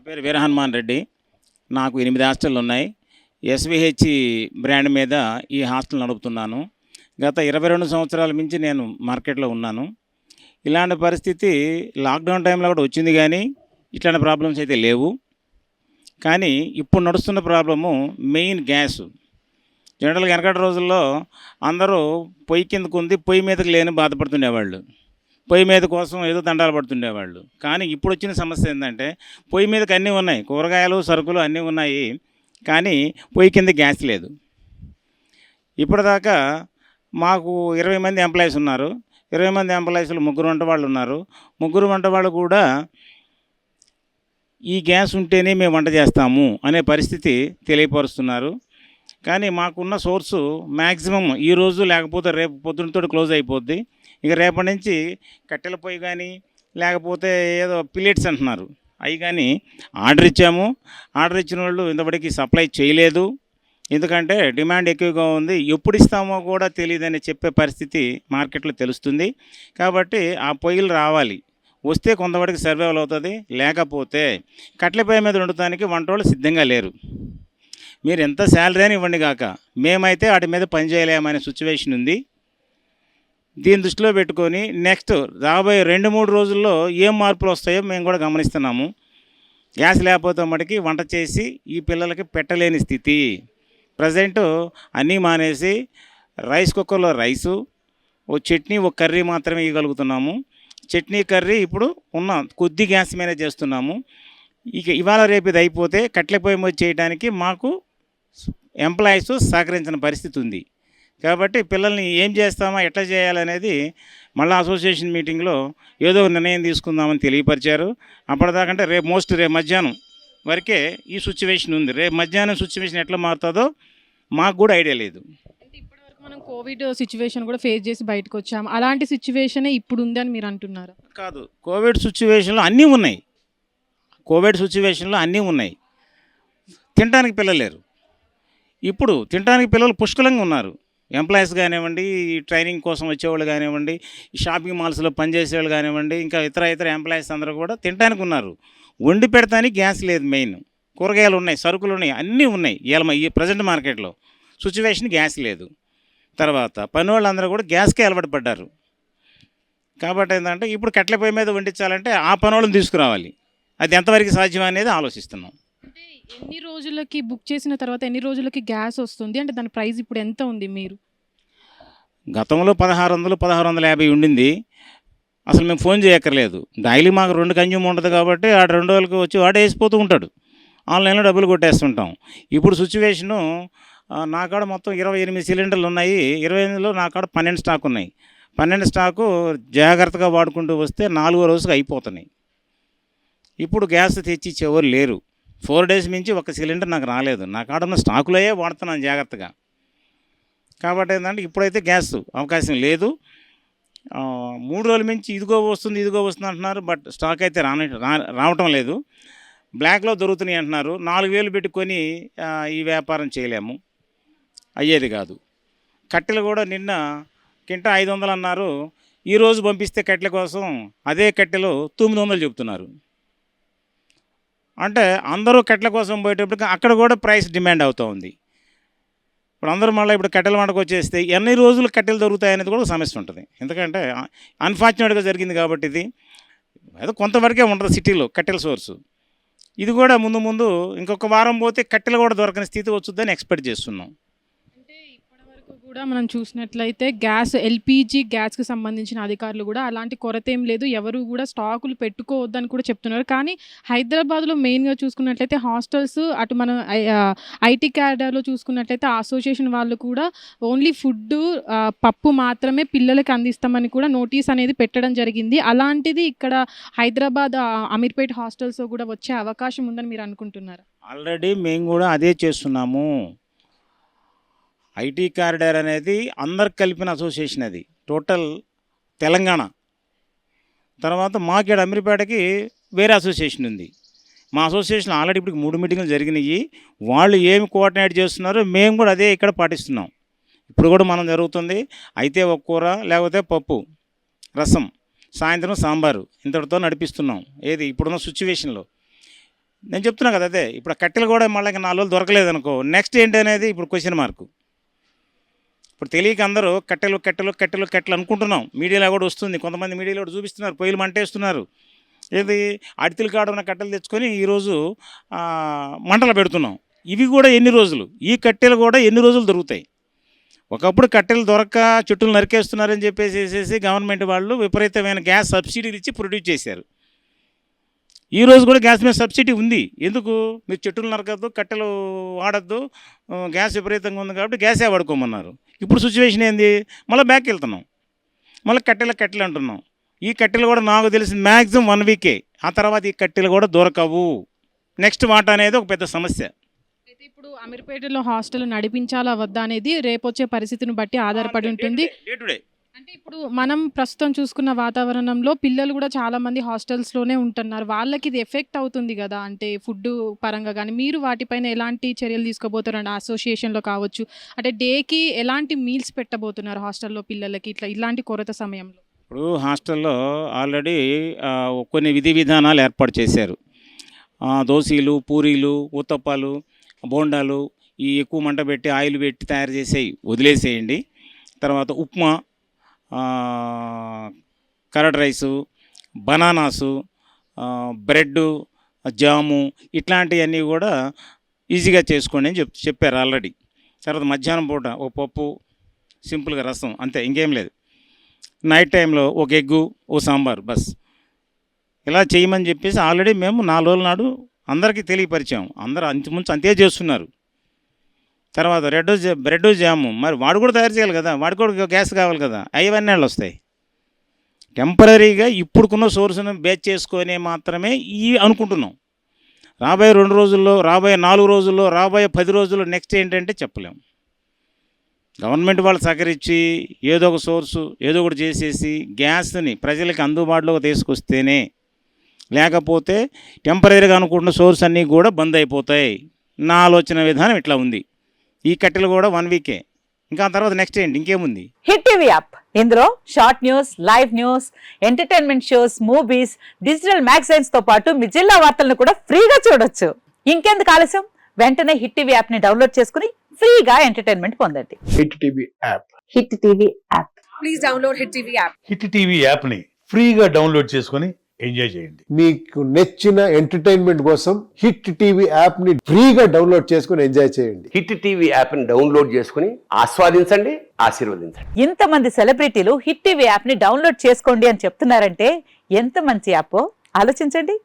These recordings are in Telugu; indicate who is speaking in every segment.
Speaker 1: పేరు వీర హనుమాన్ రెడ్డి. నాకు 8 హాస్టళ్ళు ఉన్నాయి. ఎస్‌విహెచ్ బ్రాండ్ మీద ఈ హాస్టల్ నడుపుతున్నాను. గత 22 సంవత్సరాల నుంచి నేను మార్కెట్‌లో ఉన్నాను. ఇలాంటి పరిస్థితి లాక్‌డౌన్ టైంలో కూడా వచ్చింది గానీ, ఇట్లాంటి ప్రాబ్లమ్స్ అయితే లేవు. కానీ ఇప్పుడు నడుస్తున్న ప్రాబ్లము మెయిన్ గ్యాసు. జనరల్‌గా వెనకటి రోజుల్లో అందరూ పొయ్యి కిందకుంది, పొయ్యి మీదకి లేని బాధపడుతుండేవాళ్ళు. పొయ్యి మీద కోసం ఏదో దండాలు పడుతుండేవాళ్ళు. కానీ ఇప్పుడొచ్చిన సమస్య ఏందంటే, పొయ్యి మీదకి అన్నీ ఉన్నాయి. కూరగాయలు, సరుకులు అన్నీ ఉన్నాయి. కానీ పొయ్యి కింద గ్యాస్ లేదు. ఇప్పటిదాకా మాకు 20 మంది ఎంప్లాయీస్ ఉన్నారు. 20 మంది ఎంప్లాయీస్‌లో ముగ్గురు వంట వాళ్ళు ఉన్నారు. ముగ్గురు వంట వాళ్ళు కూడా ఈ గ్యాస్ ఉంటేనే మేము వంట చేస్తాము అనే పరిస్థితి తెలియపరుస్తున్నారు. కానీ మాకున్న సోర్సు మ్యాక్సిమం ఈరోజు లేకపోతే రేపు పొద్దునతోటి క్లోజ్ అయిపోద్ది. ఇక రేపటి నుంచి కట్టెల పొయ్యి కానీ లేకపోతే ఏదో పిల్లెట్స్ అంటున్నారు, అవి కానీ ఆర్డర్ ఇచ్చాము. ఆర్డర్ ఇచ్చిన వాళ్ళు ఇంతవరకు సప్లై చేయలేదు. ఎందుకంటే డిమాండ్ ఎక్కువగా ఉంది. ఎప్పుడు ఇస్తామో కూడా తెలియదని చెప్పే పరిస్థితి మార్కెట్లో తెలుస్తుంది. కాబట్టి ఆ పొయ్యిలు రావాలి. వస్తే కొంతవరకు సర్వైవల్ అవుతుంది. లేకపోతే కట్టెల పొయ్యి మీద వండటానికి వంటోళ్ళు సిద్ధంగా లేరు. మీరు ఎంత శాలరీ అని ఇవ్వండి కాక, మేమైతే వాటి మీద పని చేయలేమనే సిచ్యువేషన్ ఉంది. దీన్ని దృష్టిలో పెట్టుకొని నెక్స్ట్ రాబోయే 2-3 రోజుల్లో ఏం మార్పులు వస్తాయో మేము కూడా గమనిస్తున్నాము. గ్యాస్ లేకపోతే మటుకి వంట చేసి ఈ పిల్లలకి పెట్టలేని స్థితి. ప్రజెంట్ అన్నీ మానేసి రైస్ కుక్కర్లో రైసు, ఓ చట్నీ, ఒక కర్రీ మాత్రమే ఇవ్వగలుగుతున్నాము. చట్నీ, కర్రీ ఇప్పుడు ఉన్న కొద్ది గ్యాస్ మీద చేస్తున్నాము. ఇక ఇవాళ రేపు ఇది అయిపోతే కట్టెల పొయ్యి మీద చేయడానికి మాకు ఎంప్లాయీస్ సహకరించిన పరిస్థితి ఉంది. కాబట్టి పిల్లల్ని ఏం చేస్తామా, ఎట్లా చేయాలనేది మళ్ళీ అసోసియేషన్ మీటింగ్లో ఏదో నిర్ణయం తీసుకుందామని తెలియపరిచారు. అప్పటిదాకంటే రేపు మధ్యాహ్నం వరకే ఈ సిచ్యువేషన్ ఉంది. రేపు మధ్యాహ్నం సిచ్యువేషన్ ఎట్లా మారుతుందో మాకు కూడా ఐడియా లేదు.
Speaker 2: అంటే ఇప్పటివరకు మనం కోవిడ్ సిచ్యువేషన్ కూడా ఫేస్ చేసి బయటకు వచ్చాము. అలాంటి సిచ్యువేషనే ఇప్పుడు ఉంది అని మీరు అంటున్నారా?
Speaker 1: కాదు, కోవిడ్ సిచ్యువేషన్లో అన్నీ ఉన్నాయి. కోవిడ్ సిచ్యువేషన్లో అన్నీ ఉన్నాయి. తినడానికి పిల్లలు లేరు. ఇప్పుడు తినడానికి పిల్లలు పుష్కలంగా ఉన్నారు. ఎంప్లాయీస్ కానివ్వండి, ట్రైనింగ్ కోసం వచ్చేవాళ్ళు కానివ్వండి, షాపింగ్ మాల్స్లో పనిచేసేవాళ్ళు కానివ్వండి, ఇంకా ఇతర ఎంప్లాయీస్ అందరూ కూడా తినడానికి ఉన్నారు. వండి పెడతానికి గ్యాస్ లేదు. మెయిన్ కూరగాయలు ఉన్నాయి, సరుకులు ఉన్నాయి, అన్నీ ఉన్నాయి. ఈ ప్రజెంట్ మార్కెట్లో సిచ్యువేషన్ గ్యాస్ లేదు. తర్వాత పని వాళ్ళందరూ కూడా గ్యాస్కే అలవాటు పడ్డారు. కాబట్టి ఏంటంటే ఇప్పుడు కట్టెల పొయ్యి మీద వండించాలంటే ఆ పని వాళ్ళని తీసుకురావాలి. అది ఎంతవరకు సాధ్యం అనేది ఆలోచిస్తున్నాం.
Speaker 2: అంటే ఎన్ని రోజులకి బుక్ చేసిన తర్వాత ఎన్ని రోజులకి గ్యాస్ వస్తుంది? అంటే దాని ప్రైస్ ఇప్పుడు ఎంత ఉంది? మీరు
Speaker 1: గతంలో 1600, 1650 ఉండింది. అసలు మేము ఫోన్ చేయక్కర్లేదు. డైలీ మాకు 2 కన్జ్యూమ్ ఉంటుంది కాబట్టి ఆ 2 రోజులకి వచ్చి వాడే వేసిపోతూ ఉంటాడు. ఆన్లైన్లో డబ్బులు కొట్టేస్తుంటాం. ఇప్పుడు సిచ్యువేషను నా కాడ మొత్తం 28 సిలిండర్లు ఉన్నాయి. 28లో నా కాడ 12 స్టాక్ ఉన్నాయి. 12 స్టాకు జాగ్రత్తగా వాడుకుంటూ వస్తే 4వ రోజుకి అయిపోతున్నాయి. ఇప్పుడు గ్యాస్ తెచ్చి ఇచ్చేవారు లేరు. 4 డేస్ మించి ఒక సిలిండర్ నాకు రాలేదు. నా కాడ ఉన్న స్టాకులయే వాడుతున్నాను జాగ్రత్తగా. కాబట్టి ఏంటంటే ఇప్పుడైతే గ్యాస్ అవకాశం లేదు. 3 రోజుల మించి ఇదిగో వస్తుంది అంటున్నారు. బట్ స్టాక్ అయితే రావటం లేదు. బ్లాక్లో దొరుకుతున్నాయి అంటున్నారు. 4000 పెట్టుకొని ఈ వ్యాపారం చేయలేము, అయ్యేది కాదు. కట్టెలు కూడా నిన్న కింటా 500 అన్నారు. ఈరోజు పంపిస్తే కట్టెల కోసం అదే కట్టెలు 900 చెప్తున్నారు. అంటే అందరూ కట్టెల కోసం పోయేటప్పటికి అక్కడ కూడా ప్రైస్ డిమాండ్ అవుతూ ఉంది. ఇప్పుడు అందరూ మళ్ళీ ఇప్పుడు కట్టెల వంటకు వచ్చేస్తే ఎన్ని రోజులు కట్టెలు దొరుకుతాయనేది కూడా సమస్య ఉంటుంది. ఎందుకంటే అన్ఫార్చునేట్గా జరిగింది కాబట్టి ఇది ఏదో కొంతవరకే ఉంటుంది సిటీలో కట్టెల సోర్సు. ఇది కూడా ముందు ఇంకొక వారం పోతే కట్టెలు కూడా దొరకని స్థితి వచ్చుద్దని ఎక్స్పెక్ట్ చేస్తున్నాం.
Speaker 2: అంటే ఇప్పటివరకు కూడా మనం చూసినట్లయితే ఎల్పిజి గ్యాస్కి సంబంధించిన అధికారులు కూడా అలాంటి కొరత ఏం లేదు, ఎవరు కూడా స్టాకులు పెట్టుకోవద్దని కూడా చెప్తున్నారు. కానీ హైదరాబాద్లో మెయిన్గా చూసుకున్నట్లయితే హాస్టల్స్, అటు మనం ఐటీ క్యాడర్లో చూసుకున్నట్లయితే అసోసియేషన్ వాళ్ళు కూడా ఓన్లీ ఫుడ్, పప్పు మాత్రమే పిల్లలకి అందిస్తామని కూడా నోటీస్ అనేది పెట్టడం జరిగింది. అలాంటిది ఇక్కడ హైదరాబాద్ అమీర్పేట్ హాస్టల్స్ కూడా వచ్చే అవకాశం ఉందని మీరు అనుకుంటున్నారా?
Speaker 1: ఆల్రెడీ మేము కూడా అదే చేస్తున్నాము. ఐటీ కారిడార్ అనేది అందరికి కలిపిన అసోసియేషన్. అది టోటల్ తెలంగాణ. తర్వాత మాకేడు అమీర్పేటకి వేరే అసోసియేషన్ ఉంది. మా అసోసియేషన్ ఆల్రెడీ ఇప్పుడు 3 మీటింగ్లు జరిగినాయి. వాళ్ళు ఏమి కోఆర్డినేట్ చేస్తున్నారో మేము కూడా అదే ఇక్కడ పాటిస్తున్నాం. ఇప్పుడు కూడా మనం జరుగుతుంది. అయితే ఒక కూర లేకపోతే పప్పు, రసం, సాయంత్రం సాంబారు, ఇంతటితో నడిపిస్తున్నాం. ఏది ఇప్పుడున్న సిచ్యువేషన్లో. నేను చెప్తున్నా కదా అదే, ఇప్పుడు కట్టెలు కూడా మళ్ళీ 4 రోజులు దొరకలేదు అనుకో, నెక్స్ట్ ఏంటి అనేది ఇప్పుడు క్వశ్చన్ మార్కు. ఇప్పుడు తెలియక అందరూ కట్టెలు కట్టెలు కట్టెలు కట్టెలు అనుకుంటున్నాం. మీడియాలో కూడా వస్తుంది, కొంతమంది మీడియాలో కూడా చూపిస్తున్నారు, పొయ్యిలు మంటేస్తున్నారు. ఏది అడితిల కాడ ఉన్న కట్టెలు తెచ్చుకొని ఈరోజు మంటలు పెడుతున్నాం. ఇవి కూడా ఎన్ని రోజులు, ఈ కట్టెలు కూడా ఎన్ని రోజులు దొరుకుతాయి? ఒకప్పుడు కట్టెలు దొరక్క చెట్టులు నరికేస్తున్నారని చెప్పేసి గవర్నమెంట్ వాళ్ళు విపరీతమైన గ్యాస్ సబ్సిడీలు ఇచ్చి ప్రొడ్యూస్ చేశారు. ఈ రోజు కూడా గ్యాస్ మీద సబ్సిడీ ఉంది. ఎందుకు? మీరు చెట్టులు నరకద్దు, కట్టెలు వాడద్దు, గ్యాస్ విపరీతంగా ఉంది కాబట్టి గ్యాసే వాడుకోమన్నారు. ఇప్పుడు సిచ్యువేషన్ ఏంది? మళ్ళీ బ్యాక్ వెళ్తున్నాం, మళ్ళీ కట్టెలు అంటున్నాం. ఈ కట్టెలు కూడా నాకు తెలిసింది మ్యాక్సిమం 1 వీకే, ఆ తర్వాత ఈ కట్టెలు కూడా దొరకవు. నెక్స్ట్ వాట అనేది ఒక పెద్ద సమస్య.
Speaker 2: అయితే ఇప్పుడు అమీర్పేటలో హాస్టల్ నడిపించాలా వద్దా అనేది రేపొచ్చే పరిస్థితిని బట్టి ఆధారపడి ఉంటుంది.
Speaker 1: Day to day.
Speaker 2: అంటే ఇప్పుడు మనం ప్రస్తుతం చూసుకున్న వాతావరణంలో పిల్లలు కూడా చాలా మంది హాస్టల్స్లోనే ఉంటున్నారు. వాళ్ళకి ఇది ఎఫెక్ట్ అవుతుంది కదా, అంటే ఫుడ్ పరంగా కానీ. మీరు వాటిపైన ఎలాంటి చర్యలు తీసుకోబోతారండి? అసోసియేషన్లో కావచ్చు, అంటే డేకి ఎలాంటి మీల్స్ పెట్టబోతున్నారు హాస్టల్లో పిల్లలకి ఇలాంటి కొరత సమయంలో?
Speaker 1: ఇప్పుడు హాస్టల్లో ఆల్రెడీ కొన్ని విధి విధానాలు ఏర్పాటు చేశారు. దోశలు, పూరీలు, ఊతప్పాలు, బోండాలు, ఈ ఎక్కువ మంట పెట్టి ఆయిల్ పెట్టి తయారు చేసేవి వదిలేసేయండి. తర్వాత upma, curd rice, bananas, bread, jam, ఇట్లాంటివన్నీ కూడా ఈజీగా చేసుకోండి అని చెప్పారు ఆల్రెడీ. తర్వాత మధ్యాహ్నం పూట ఒక పప్పు, సింపుల్గా రసం, అంతే, ఇంకేం లేదు. నైట్ టైంలో ఒక ఎగ్గు, ఓ సాంబార్, బస్. ఇలా చేయమని చెప్పేసి ఆల్రెడీ మేము 4 రోజుల నాడు అందరికీ తెలియపరిచాము. అందరూ అంచుముంచు అంతే చేస్తున్నారు. తర్వాత బ్రెడ్ జాము, మరి వాడు కూడా తయారు చేయాలి కదా, వాడికి కూడా గ్యాస్ కావాలి కదా, అవన్నీ వాళ్ళు వస్తాయి. టెంపరీగా ఇప్పుడుకున్న సోర్స్ను బేస్ చేసుకొని మాత్రమే అనుకుంటున్నాం. రాబోయే 2 రోజుల్లో, రాబోయే 4 రోజుల్లో, రాబోయే 10 రోజుల్లో నెక్స్ట్ ఏంటంటే చెప్పలేము. గవర్నమెంట్ వాళ్ళు సహకరించి ఏదో ఒక సోర్సు ఏదో ఒకటి చేసేసి గ్యాస్ని ప్రజలకి అందుబాటులోకి తీసుకొస్తేనే, లేకపోతే టెంపరీగా అనుకుంటున్న సోర్స్ అన్నీ కూడా బంద్ అయిపోతాయి. నా ఆలోచన విధానం ఇట్లా ఉంది. ఈ కట్టెలు కూడా 1 వీకే, ఇంకా తర్వాత నెక్స్ట్ ఏంటి, ఇంకేముంది?
Speaker 3: హిట్ టీవీ యాప్, ఇందులో short news, live news, entertainment shows, movies, digital magazines తో పాటు మీ జిల్లా వార్తలను కూడా ఫ్రీగా చూడొచ్చు. ఇంకెందుకు ఆలస్యం? వెంటనే హిట్ టీవీ యాప్ ని డౌన్లోడ్ చేసుకుని ఫ్రీగా ఎంటర్టైన్మెంట్ పొందండి.
Speaker 4: Hit TV app.
Speaker 3: Hit TV app.
Speaker 5: Please download hit TV app.
Speaker 4: Hit TV app ని ఫ్రీగా డౌన్లోడ్ చేసుకొని ఎంజాయ్ చేయండి.
Speaker 6: మీకు నచ్చిన ఎంటర్టైన్మెంట్ కోసం హిట్ టీవీ యాప్ ని ఫ్రీగా డౌన్లోడ్ చేసుకుని ఎంజాయ్ చేయండి.
Speaker 7: హిట్ టీవీ యాప్ ని డౌన్లోడ్ చేసుకుని ఆస్వాదించండి, ఆశీర్వదించండి.
Speaker 3: ఇంతమంది సెలబ్రిటీలు హిట్ టీవీ యాప్ ని డౌన్లోడ్ చేసుకోండి అని చెప్తున్నారంటే ఎంత మంచి యాప్ ఆలోచించండి.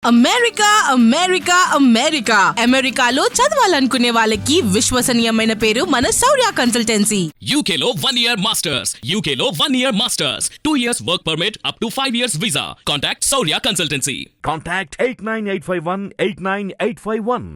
Speaker 5: అమెరికా అమెరికా అమెరికా అమెరికాలో చదవాలనుకునే వాళ్ళకి విశ్వసనీయమైన పేరు మన శౌర్య కన్సల్టెన్సీ.
Speaker 8: UK లో 1 year masters. UK లో 1 year masters. 2 years work permit up to 5 years visa. Contact Saurya Consultancy.
Speaker 9: Contact 89851 89851.